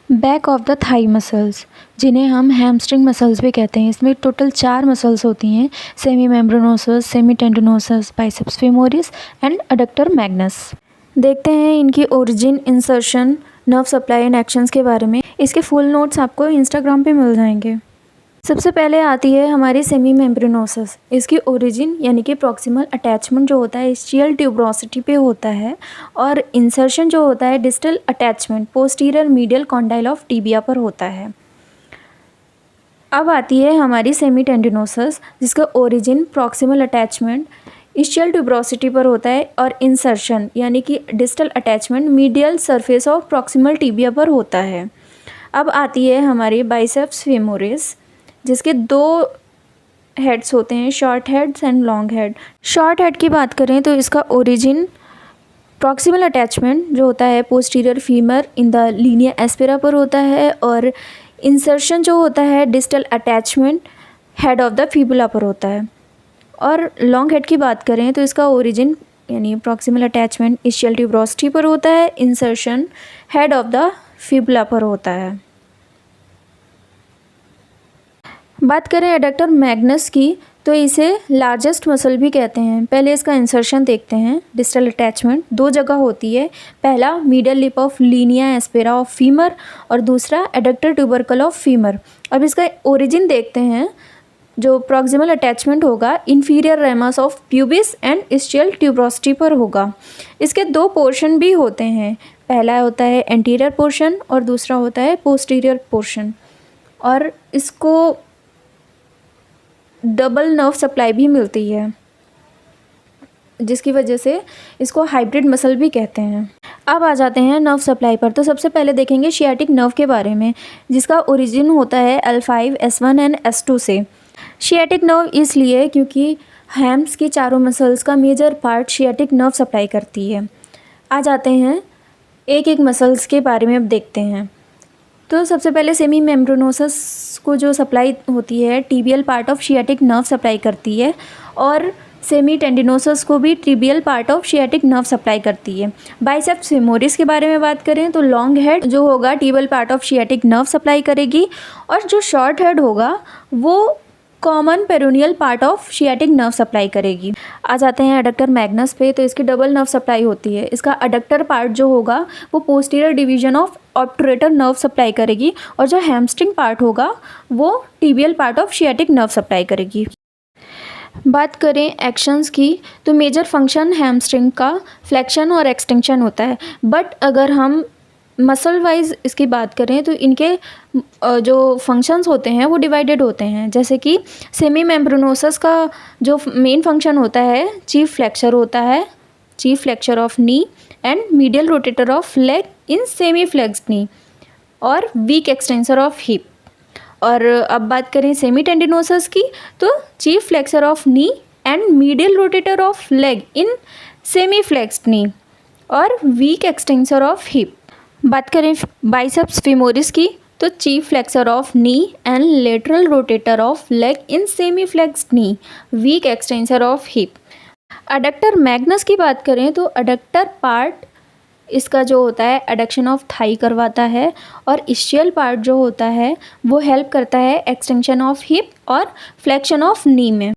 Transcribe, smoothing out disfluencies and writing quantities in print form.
Back of the thigh muscles, जिन्हें हम hamstring muscles भी कहते हैं। इसमें टोटल 4 मसल्स होती हैं: semi membranosus, semi tendinosus, biceps femoris and adductor magnus. देखते हैं इनकी origin, insertion, nerve supply and actions के बारे में। इसके फुल नोट्स आपको इंस्टाग्राम पे मिल जाएंगे। सबसे पहले आती है हमारी सेमी मेम्ब्रेनोसस। इसकी ओरिजिन यानी कि प्रॉक्सिमल अटैचमेंट जो होता है इस्चियल ट्यूबरोसिटी पे होता है, और इंसर्शन जो होता है distal attachment posterior medial condyle of tibia पर होता है। अब आती है हमारी सेमी टेंडिनोसस, जिसका origin proximal attachment ischial tuberosity पर होता है, और इंसर्शन यानी कि distal attachment medial surface of proximal tibia पर होता है। अब आती है हमारी बाइसेप्स फेमोरिस, जिसके 2 हेड्स होते हैं, short heads and long head. Short head की बात करें तो इसका ओरिजिन प्रॉक्सिमल अटैचमेंट जो होता है posterior femur in the Linnaea aspera पर होता है, और इंसर्शन जो होता है distal attachment head of the fibula पर होता है। और लॉन्ग हेड की बात करें तो इसका ओरिजिन यानी प्रॉक्सिमल अटैचमेंट इस्चियल ट्यूबरोसिटी पर होता है, insertion head of the fibula पर होता है। बात करें एडक्टर मैग्नस की तो इसे लार्जेस्ट मसल भी कहते हैं। पहले इसका इंसर्शन देखते हैं। डिस्टल अटैचमेंट 2 जगह होती है, पहला medial lip of Linnaea aspera of femur और दूसरा एडक्टर ट्यूबरकल ऑफ फीमर। अब इसका ओरिजिन देखते हैं। जो प्रॉक्सिमल अटैचमेंट होगा inferior ramus of pubis and ischial tuberosity पर होगा। इसके 2 पोर्शन भी होते हैं, पहला होता है एंटीरियर पोर्शन और दूसरा होता है पोस्टीरियर पोर्शन, और इसको डबल नर्व सप्लाई भी मिलती है, जिसकी वजह से इसको हाइब्रिड मसल भी कहते हैं। अब आ जाते हैं नर्व सप्लाई पर। तो सबसे पहले देखेंगे शियाटिक नर्व के बारे में, जिसका ओरिजिन होता है L5, S1 एंड S2 से। शियाटिक नर्व इसलिए क्योंकि हैम्स की चारों मसल्स का major part sciatic nerve supply करती है। आ जाते हैं एक एक मसल्स के बारे में अब देखते हैं। तो सबसे पहले सेमी मेम्ब्रेनोसस को जो सप्लाई होती है tibial part of sciatic nerve supply करती है, और सेमी टेंडिनोसस को भी tibial part of sciatic nerve supply करती है। बाइसेप्स फेमोरिस के बारे में बात करें तो लॉन्ग हेड जो होगा tibial part of sciatic nerve supply करेगी, और जो शॉर्ट हेड होगा वो common peroneal part of sciatic nerve supply करेगी। आ जाते हैं अडक्टर मैग्नस पे। तो इसकी डबल नर्व सप्लाई होती है। इसका अडक्टर पार्ट जो होगा वो posterior division of obturator nerve supply करेगी, और जो हैमस्ट्रिंग पार्ट होगा वो tibial part of sciatic nerve supply करेगी। बात करें एक्शंस की तो मेजर फंक्शन हैमस्ट्रिंग का फ्लेक्शन और एक्सटेंशन होता है, बट अगर हम मसल वाइज इसकी बात करें तो इनके जो फंक्शंस होते हैं वो डिवाइडेड होते हैं। जैसे कि सेमी मेम्ब्रेनोसस का जो मेन फंक्शन होता है चीफ फ्लेक्सर होता है, chief flexor of knee and medial rotator of leg in semi flexed knee, और वीक एक्सटेंसर ऑफ हिप। और अब बात करें सेमी टेंडिनोसस की तो chief flexor of knee and medial rotator of leg in semi flexed knee, और weak extensor of hip. बात करें बाइसेप्स फेमोरिस की तो chief flexor of knee and lateral rotator of leg in semi flexed knee, weak extensor of hip. Adductor magnus की बात करें तो adductor part इसका जो होता है एडक्शन ऑफ थाई करवाता है, और इस्चियल पार्ट जो होता है वो हेल्प करता है एक्सटेंशन ऑफ हिप और फ्लेक्शन ऑफ नी में।